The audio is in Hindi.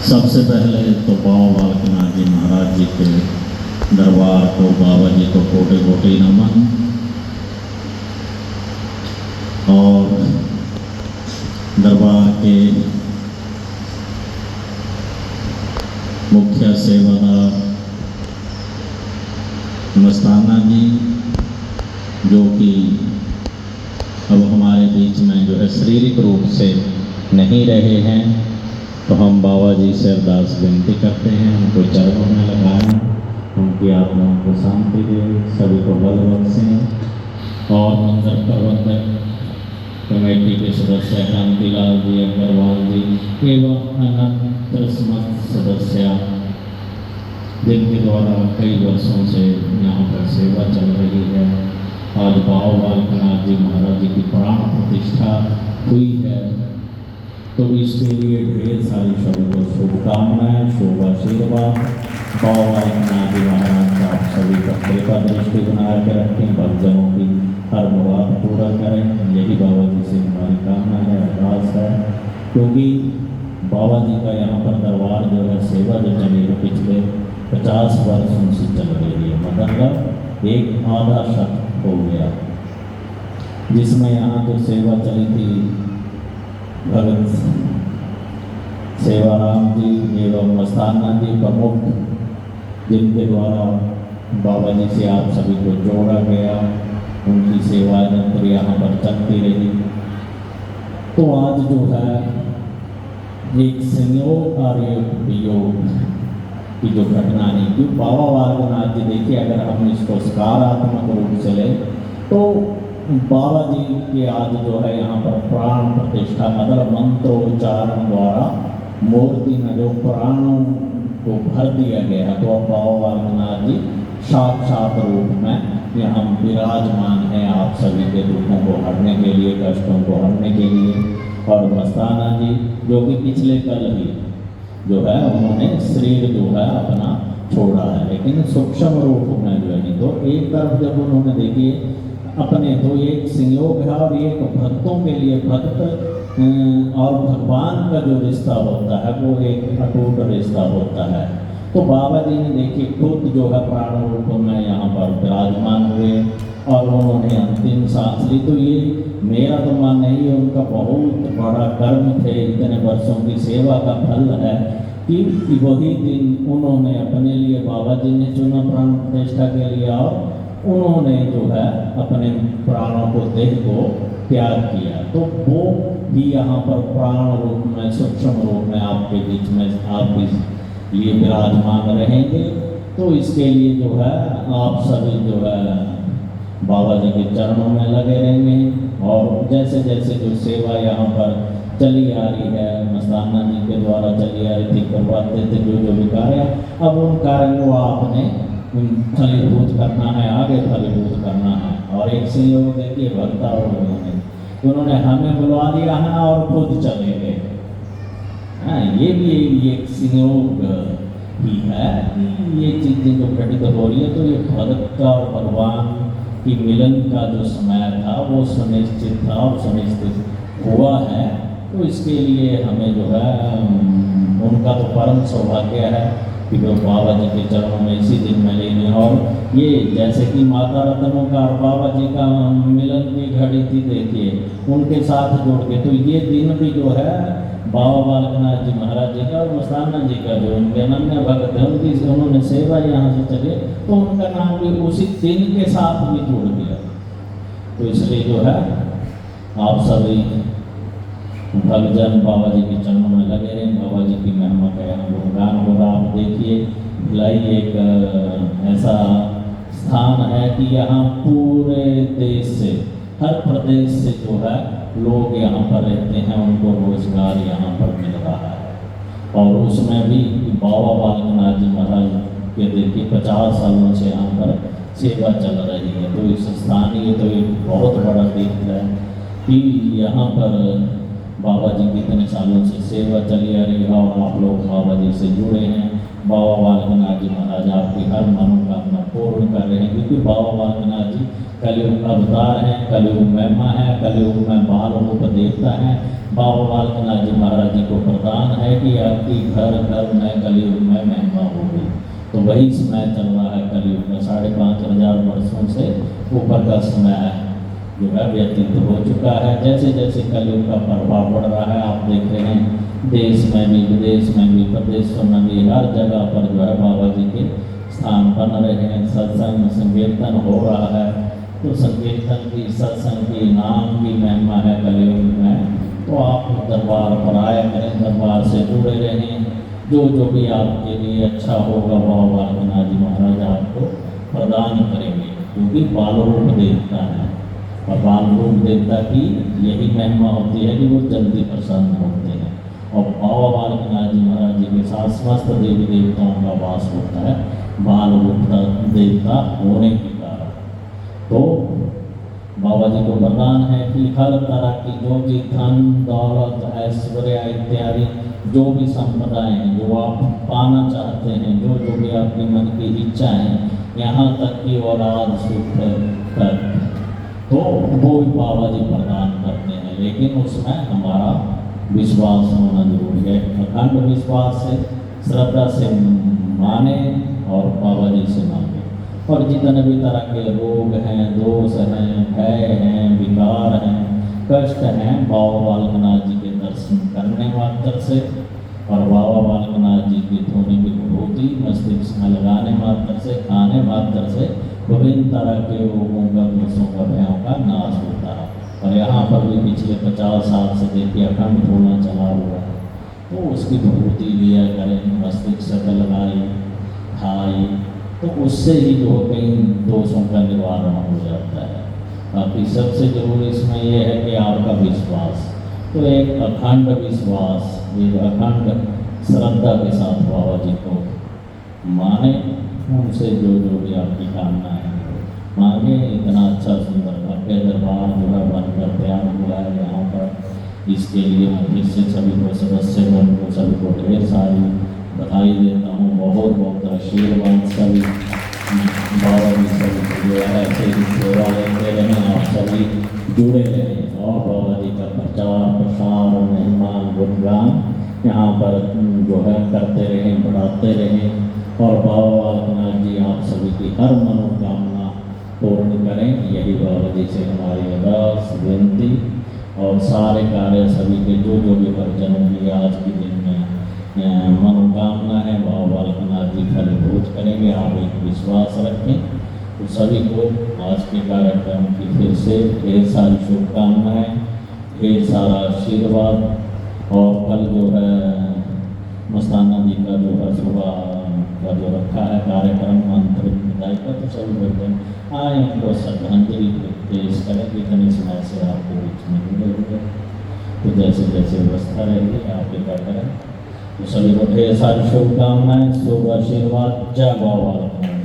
सबसे पहले तो बाबा बालकनाथ जी महाराज जी के दरबार को, बाबा जी को कोटि कोटि नमन। और दरबार के मुख्य सेवादार मस्ताना जी, जो कि अब हमारे बीच में जो है शारीरिक रूप से नहीं रहे हैं, तो हम बाबा जी से अरदास विनती करते हैं, उनको चरणों में लगाएं, उनकी आत्माओं को शांति दें, सभी को बल बख्शें। और मंदिर प्रबंधक कमेटी के सदस्य कांतिलाल जी, अग्रवाल जी एवं अन्य समस्त सदस्य, जिनके द्वारा कई वर्षों से यहाँ पर सेवा चल रही है। आज बाबा बालकनाथ जी महाराज जी की प्राण प्रतिष्ठा हुई है, तो इसके लिए ढेर सारी सभी को शुभकामनाएं, शुभ आशीर्वाद। बाबा बालकनाथ जी महाराज का आप सभी का कृपा दृष्टि बना के रखें, भक्तजनों की हर मुराद पूरा करें, यही बाबा जी से हमारी कामना है, अरदास है। क्योंकि बाबा जी का यहाँ पर दरबार जो है, सेवा जो चली है पिछले 50 वर्षों से चल रही है, मतलब एक आधा शतक हो गया, जिसमें यहाँ जो सेवा चली थी भगत सेवाराम जी एवं मस्ताना जी प्रमुख, जिनके द्वारा बाबा जी से आप सभी को जोड़ा गया, उनकी सेवा निरंतर यहाँ पर चलती रही। तो आज जो है एक संयोग और एक वियोग की जो घटना है, क्योंकि बाबा बालकनाथ जी, देखिए अगर हम इसको सकारात्मक रूप से लें तो बाबा जी के आज जो है यहाँ पर प्राण प्रतिष्ठा, मतलब मंत्रोच्चारण द्वारा मूर्ति में जो प्राणों को भर दिया गया है, तो अब बाबा बालकनाथ जी साक्षात रूप में यहाँ विराजमान है, आप सभी के दुखों को हरने के लिए, कष्टों को हरने के लिए। और मस्ताना जी जो कि पिछले कल ही जो है उन्होंने शरीर जो है अपना छोड़ा है, लेकिन सूक्ष्म रूप में जो है, तो एक तरफ जब उन्होंने देखिए अपने, तो एक संयोग है और एक भक्तों के लिए, भक्त और भगवान का जो रिश्ता होता है वो एक अटूट रिश्ता होता है। तो बाबा जी ने देखिए खुद जो है प्राण रूप में यहाँ पर विराजमान हुए और उन्होंने अंतिम सांस ली। तो ये मेरा तो मान नहीं है, उनका बहुत बड़ा कर्म थे, इतने वर्षों की सेवा का फल है कि वही दिन उन्होंने अपने लिए, बाबा जी ने चुना प्राण प्रतिष्ठा के लिए, और उन्होंने जो है अपने प्राणों को, देह को त्याग किया। तो वो भी यहाँ पर प्राण रूप में, सूक्ष्म रूप में आपके बीच में आपके लिए विराजमान रहेंगे। तो इसके लिए जो है आप सभी जो है बाबा जी के चरणों में लगे रहेंगे। और जैसे जैसे जो सेवा यहाँ पर चली आ रही है, मस्ताना जी के द्वारा चली आ रही थी, करवाते थे जो भी कार्य, अब उन कार्यों को आपने फलीभूत करना है, आगे फलीभूत करना है। और एक संयोग देखिए भक्ता और उन्होंने हमें बुलवा दिया है और खुद चले गए। ये भी एक संयोग ही है कि ये चीज़ें जो घटित हो रही है, तो ये भगत का और भगवान की मिलन का जो समय था वो सुनिश्चित था और सुनिश्चित हुआ है। तो इसके लिए हमें जो है उनका तो परम सौभाग्य है कि वो बाबा जी के चरणों में इसी दिन में लेंगे। और ये जैसे कि माता रत्नों का और बाबा जी का मिलन की घड़ी थी, देखिए उनके साथ जोड़ के, तो ये दिन भी जो है बाबा बालकनाथ जी महाराज जी का और मस्ताना जी का जो उनके अनन्य भक्त है, उनकी उन्होंने सेवा यहाँ से चले, तो उनका नाम भी उसी दिन के साथ भी जुड़ गया। तो इसलिए जो है आप सभी भक्तजन बाबा जी के चरणों में लगे रहें, बाबा जी की महिमा का यहाँ गुणगान हो रहा। आप देखिए भिलाई एक ऐसा स्थान है कि यहाँ पूरे देश से, हर प्रदेश से जो है लोग यहाँ पर रहते हैं, उनको रोजगार यहाँ पर मिल रहा है। और उसमें भी बाबा बालकनाथ जी महाराज के देखिए 50 सालों से यहाँ पर सेवा चल रही है। तो इस स्थानीय तो एक बहुत बड़ा तीर्थ है कि यहाँ पर बाबा जी की इतने सालों से सेवा चली आ रही है और आप लोग बाबा जी से जुड़े हैं। बाबा बालकनाथ जी महाराज आपकी हर मनोकामना पूर्ण कर रहे हैं, क्योंकि बाबा बालकनाथ जी कलयुग अवतार हैं, कलयुग महिमा है, कलयुग में बाल रूप देवता हैं। बाबा बालकनाथ जी महाराज जी को प्रदान है कि आपकी घर घर में कलयुग में महिमा होगी। तो वही समय चल रहा है कलयुग में, 5,500 वर्षों से ऊपर का समय जो है व्यतीत हो चुका है। जैसे जैसे कलयुग का प्रभाव बढ़ रहा है, आप देख रहे हैं देश में भी, विदेश में भी, प्रदेशों में भी, हर जगह पर जो है बाबा जी के स्थान बन रहे हैं। सत्संग संकीर्तन हो रहा है, तो संकीर्तन की, सत्संग की, नाम की महिमा है कलयुग में। तो आप दरबार पर आया करें, दरबार से जुड़े रहें। जो भी आपके लिए अच्छा होगा बाबा बालकनाथ जी महाराज आपको प्रदान करेंगे, क्योंकि बाल रूप देवता है और बाल रूप देवता की यही महिमा होती है कि वो जल्दी प्रसन्न होते हैं। और बाबा बालकनाथ जी महाराज जी के साथ समस्त देवी देवताओं का वास होता है बाल रूप देवता होने के कारण। तो बाबा जी को वरदान है कि हर तरह की जो भी धन दौलत ऐश्वर्य इत्यादि जो भी संपदाएं हैं, जो आप पाना चाहते हैं, जो भी आपकी मन की इच्छा है, यहाँ तक कि औलाद सुख तक, तो वो भी बाबा जी प्रदान करते हैं। लेकिन उसमें हमारा विश्वास होना जरूरी है। अखंड विश्वास से, श्रद्धा से माने और बाबा जी से मांगे। और जितने भी तरह के रोग हैं, दोष हैं, भय हैं, विकार हैं, कष्ट हैं, बाबा बालकनाथ जी के दर्शन करने मात्र से और बाबा बालकनाथ जी की धोनी की विभूति मस्तिष्क में लगाने मात्र से, खाने मात्र से विभिन्न तरह के रोगों का, दोषों का, भयों का नाश होता है। और यहाँ पर भी पिछले 50 साल से देखिए अखंड धोना चला हुआ है, तो उसकी विभूति लिया करें, मस्तिष्क लगाई, खाई, तो उससे ही जो कई दोषों का निवारण हो जाता है। बाकी सबसे जरूरी इसमें यह है कि आपका विश्वास, तो एक अखंड विश्वास, एक अखंड श्रद्धा के साथ बाबा जी को माने, उनसे जो भी आपकी कामना है मांगे। इतना अच्छा सुंदर भव्य दरबार जो है बनकर तैयार हुआ है यहाँ पर। इसके लिए मैं फिर से सभी को, सदस्यगण को, सभी को ढेर सारी बधाई देता हूँ। बहुत बहुत आशीर्वाद सभी बाबा जी सभी जो है ऐसे ही सेवा लेते रहें, आप सभी जुड़े रहें और बाबा जी का प्रचार प्रसार महिमा गुणगान यहाँ पर जो है करते रहें, बढ़ाते रहें। और बाबा बालकनाथ जी आप सभी की हर मनोकामना पूर्ण करें, यही बाबा जी से हमारी अरदास विनती। और सारे कार्य सभी के जो भी परिजनों की आज के दिन में मनोकामना है बाबा बालकनाथ जी फलीभूत करेंगे। आप एक विश्वास रखें। तो सभी को आज के कार्यक्रम की फिर से ढेर सारी शुभकामनाएँ, ढेर सारा आशीर्वाद। और कल जो है मस्ताना जी का जो है सुबह का जो रखा है कार्यक्रम अंतरिम विदाई का, तो सभी भक्तों आए उनको श्रद्धांजलि पेश करें। इतने समय से आपको बीच में जुड़े हुए, तो जैसे जैसे व्यवस्था रहेगी आप ये करें। तो सभी को ढेर सारी शुभकामनाएं, शुभ आशीर्वाद। जय बाबा।